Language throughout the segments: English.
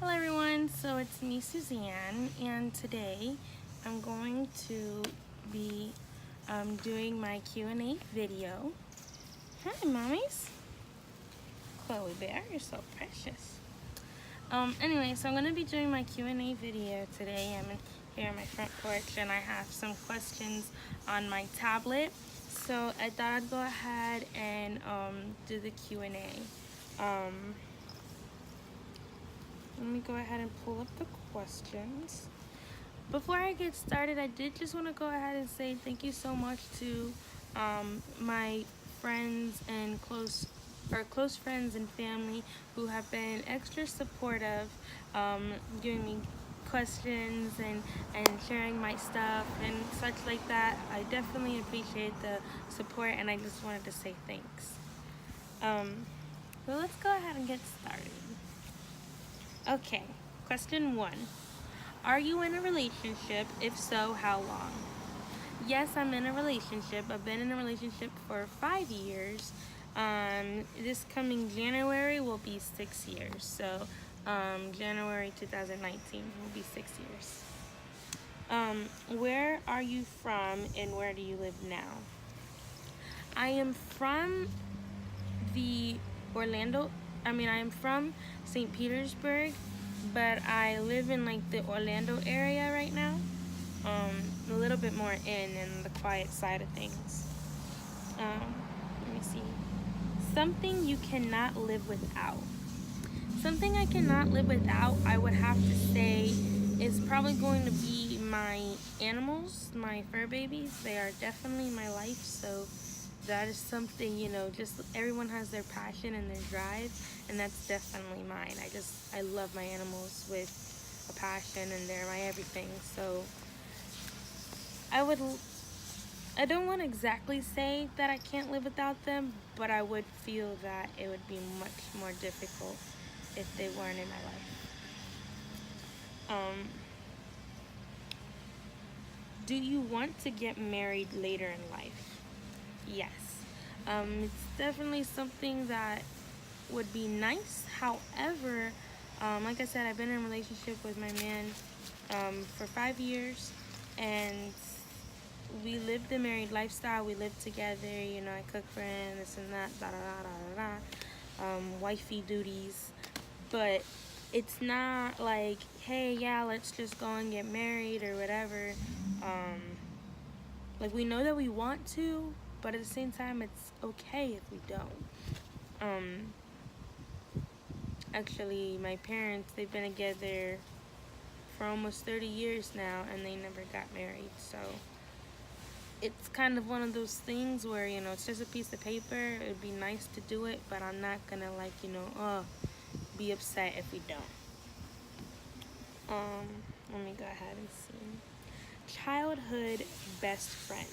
Hello everyone, so it's me Suzanne, and today I'm going to be doing my Q&A video. Hi mommies. Chloe Bear, you're so precious. Anyway, so I'm going to be doing my Q&A video today. I'm here on my front porch and I have some questions on my tablet. So I thought I'd go ahead and do the Q&A. Let me go ahead and pull up the questions. Before I get started, I did just want to go ahead and say thank you so much to my friends and close friends and family who have been extra supportive, giving me questions and sharing my stuff and such like that. I definitely appreciate the support, and I just wanted to say thanks. So let's go ahead and get started. Okay, question 1. Are you in a relationship? If so, how long? Yes, I'm in a relationship. I've been in a relationship for 5 years. This coming January will be 6 years. So, January 2019 will be 6 years. Where are you from and where do you live now? I am from I am from St. Petersburg, but I live in like the Orlando area right now. A little bit more in the quiet side of things. Let me see. Something you cannot live without. Something I cannot live without, I would have to say, is probably going to be my animals, my fur babies. They are definitely my life, so that is something, just everyone has their passion and their drive, and that's definitely mine. I love my animals with a passion, and they're my everything. So I don't want to exactly say that I can't live without them, but I would feel that it would be much more difficult if they weren't in my life. Do you want to get married later in life? Yes. It's definitely something that would be nice. However, like I said, I've been in a relationship with my man for 5 years, and we lived the married lifestyle. We lived together, I cook for him, this and that, da da da da da, wifey duties. But it's not like, hey, yeah, let's just go and get married or whatever. Like, we know that we want to, but at the same time, it's okay if we don't. Actually, my parents, they've been together for almost 30 years now, and they never got married. So it's kind of one of those things where, it's just a piece of paper. It would be nice to do it, but I'm not gonna be upset if we don't. Let me go ahead and see. Childhood best friend.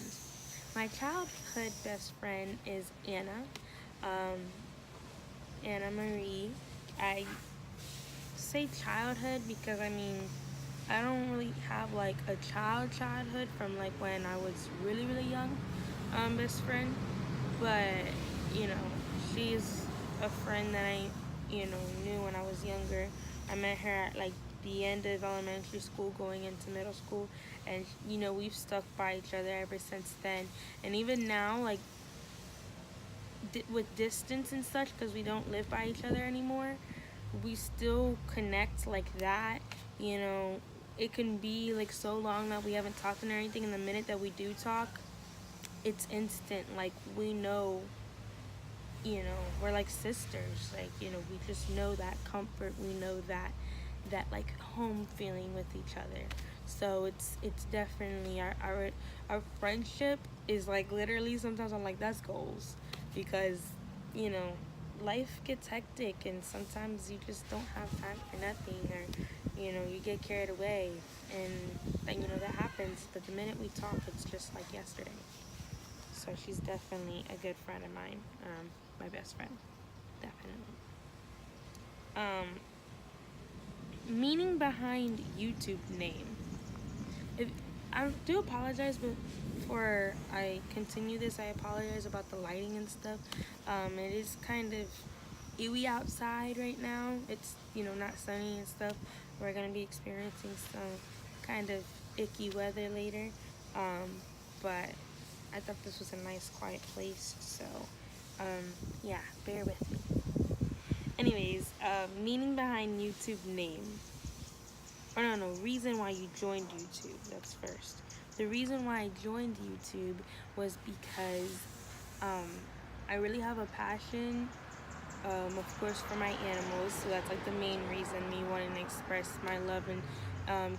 My childhood best friend is Anna. Anna Marie. I say childhood because I don't really have like a childhood from like when I was really young, best friend, but she's a friend that I knew when I was younger. I met her at like the end of elementary school going into middle school, and we've stuck by each other ever since then. And even now, like with distance and such, because we don't live by each other anymore, we still connect like that. It can be like so long that we haven't talked or anything, and the minute that we do talk, it's instant. Like, we know, we're like sisters. Like, we just know that comfort. We know that like home feeling with each other. So it's definitely our friendship is like literally sometimes I'm like, that's goals, because life gets hectic and sometimes you just don't have time for nothing, or you get carried away, and that happens. But the minute we talk, it's just like yesterday. So she's definitely a good friend of mine, my best friend, definitely. Meaning behind YouTube name. I do apologize, but before I continue this, I apologize about the lighting and stuff. It is kind of iwi outside right now. It's, you know, not sunny and stuff. We're gonna be experiencing some kind of icky weather later. But I thought this was a nice quiet place, so yeah, bear with me. Anyways, meaning behind YouTube name. Or no, reason why you joined YouTube. That's first. The reason why I joined YouTube was because um, I really have a passion, of course, for my animals. So that's like the main reason me wanting to express my love and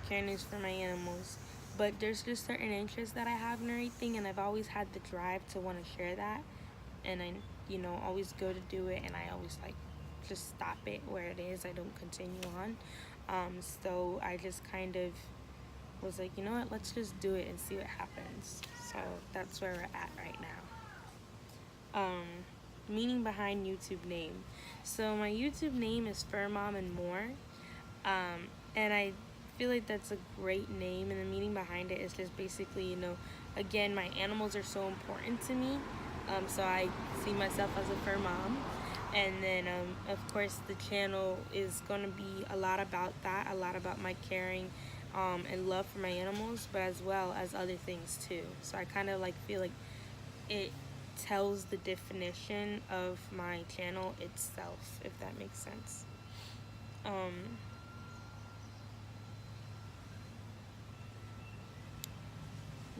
careness for my animals. But there's just certain interests that I have and everything, and I've always had the drive to want to share that. And I, you know, always go to do it, and I always like just stop it where it is. I don't continue on. So I just kind of was like, you know what, let's just do it and see what happens. So that's where we're at right now. Meaning behind YouTube name. So my YouTube name is FurMom&More. And I feel like that's a great name, and the meaning behind it is just basically, you know, again, my animals are so important to me. So I see myself as a fur mom. And then, of course, the channel is going to be a lot about that, a lot about my caring and love for my animals, but as well as other things too. So I kind of like feel like it tells the definition of my channel itself, if that makes sense.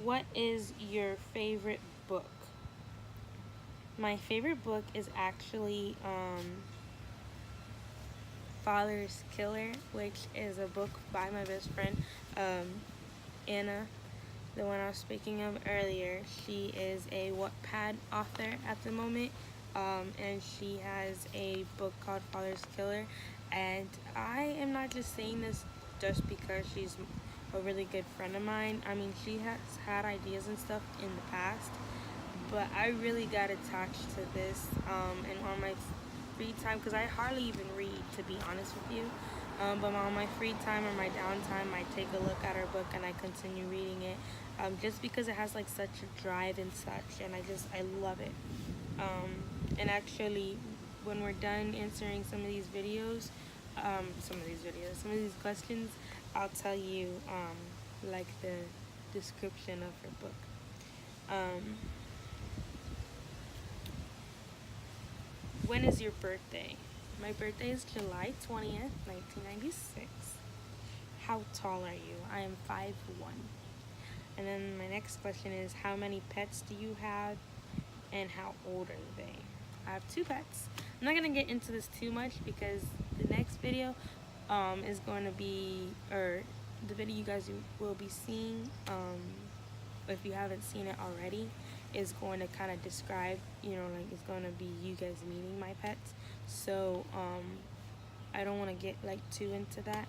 What is your favorite book? My favorite book is actually Father's Killer, which is a book by my best friend, Anna, the one I was speaking of earlier. She is a Wattpad author at the moment, and she has a book called Father's Killer. And I am not just saying this just because she's a really good friend of mine. I mean, she has had ideas and stuff in the past, but I really got attached to this, and on my free time, because I hardly even read, to be honest with you, but on my free time or my downtime, I take a look at her book and I continue reading it, just because it has like such a drive and such, and I love it. And actually, when we're done answering some of these questions, I'll tell you like the description of her book. When is your birthday? My birthday is July 20th, 1996. How tall are you? I am 5'1". And then my next question is, how many pets do you have and how old are they? I have 2 pets. I'm not going to get into this too much because the next video is going to be, or the video you guys will be seeing, if you haven't seen it already, is going to kind of describe, you know, like it's going to be you guys meeting my pets. So I don't want to get like too into that.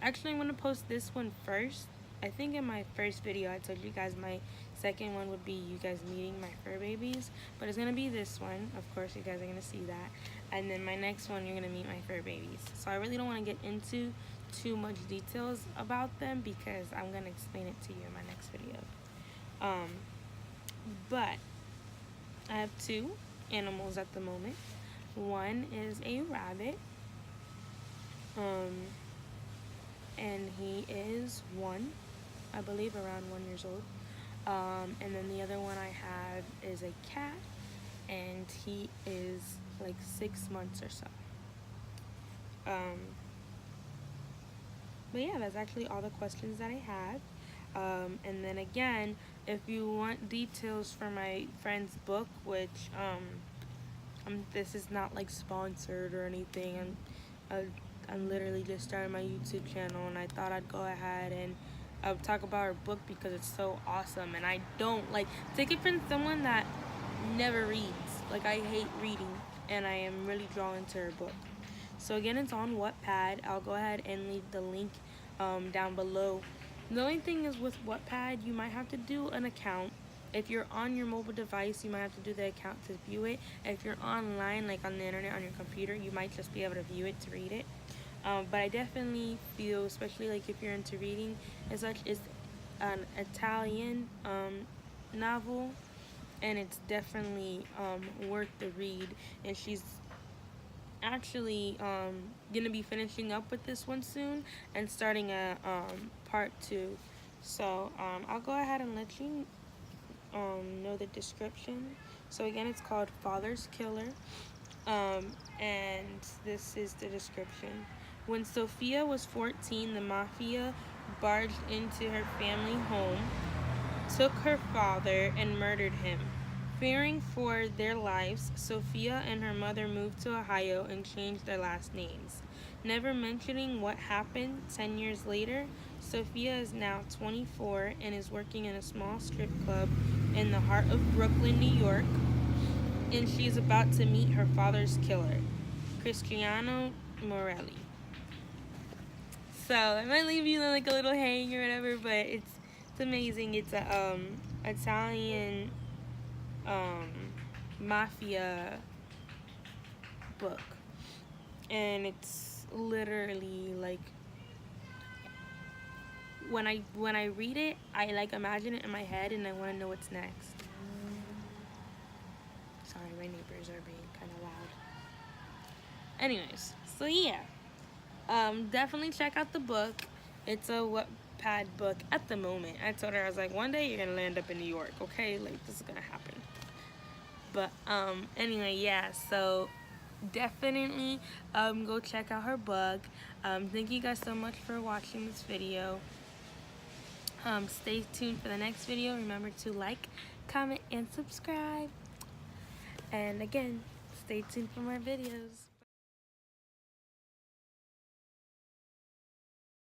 Actually, I'm going to post this one first. I think in my first video I told you guys my second one would be you guys meeting my fur babies, but it's going to be this one. Of course, you guys are going to see that. And then my next one, you're going to meet my fur babies. So I really don't want to get into too much details about them because I'm going to explain it to you in my next video. But I have 2 animals at the moment. One is a rabbit, and he is I believe around 1 years old. And then the other one I have is a cat, and he is like 6 months or so. But yeah, that's actually all the questions that I have. And then again, if you want details for my friend's book, which this is not like sponsored or anything. I'm literally just starting my YouTube channel, and I thought I'd go ahead and talk about her book because it's so awesome. And I don't like take it from someone that never reads. Like, I hate reading, and I am really drawn to her book. So again, it's on Wattpad. I'll go ahead and leave the link down below. The only thing is with Wattpad, you might have to do an account. If you're on your mobile device, you might have to do the account to view it. If you're online, like on the internet, on your computer, you might just be able to view it to read it. But I definitely feel, especially like if you're into reading and such, it's an Italian novel, and it's definitely worth the read. And she's actually gonna be finishing up with this one soon and starting a part 2. So I'll go ahead and let you know the description. So again, it's called Father's Killer. And this is the description. When Sophia was 14, the mafia barged into her family home, took her father, and murdered him. Fearing for their lives, Sophia and her mother moved to Ohio and changed their last names. Never mentioning what happened 10 years later, Sophia is now 24 and is working in a small strip club in the heart of Brooklyn, New York, and she is about to meet her father's killer, Cristiano Morelli. So I might leave you like a little hang or whatever, but it's amazing. It's a Italian mafia book, and it's literally like when I read it, I like imagine it in my head, and I want to know what's next. Sorry, my neighbors are being kind of loud. Anyways, so yeah, definitely check out the book. It's a Wattpad book at the moment. I told her, I was like, one day you're gonna land up in New York, okay? Like, this is gonna happen. But anyway, yeah. So definitely go check out her book. Thank you guys so much for watching this video. Stay tuned for the next video. Remember to like, comment, and subscribe. And again, stay tuned for more videos.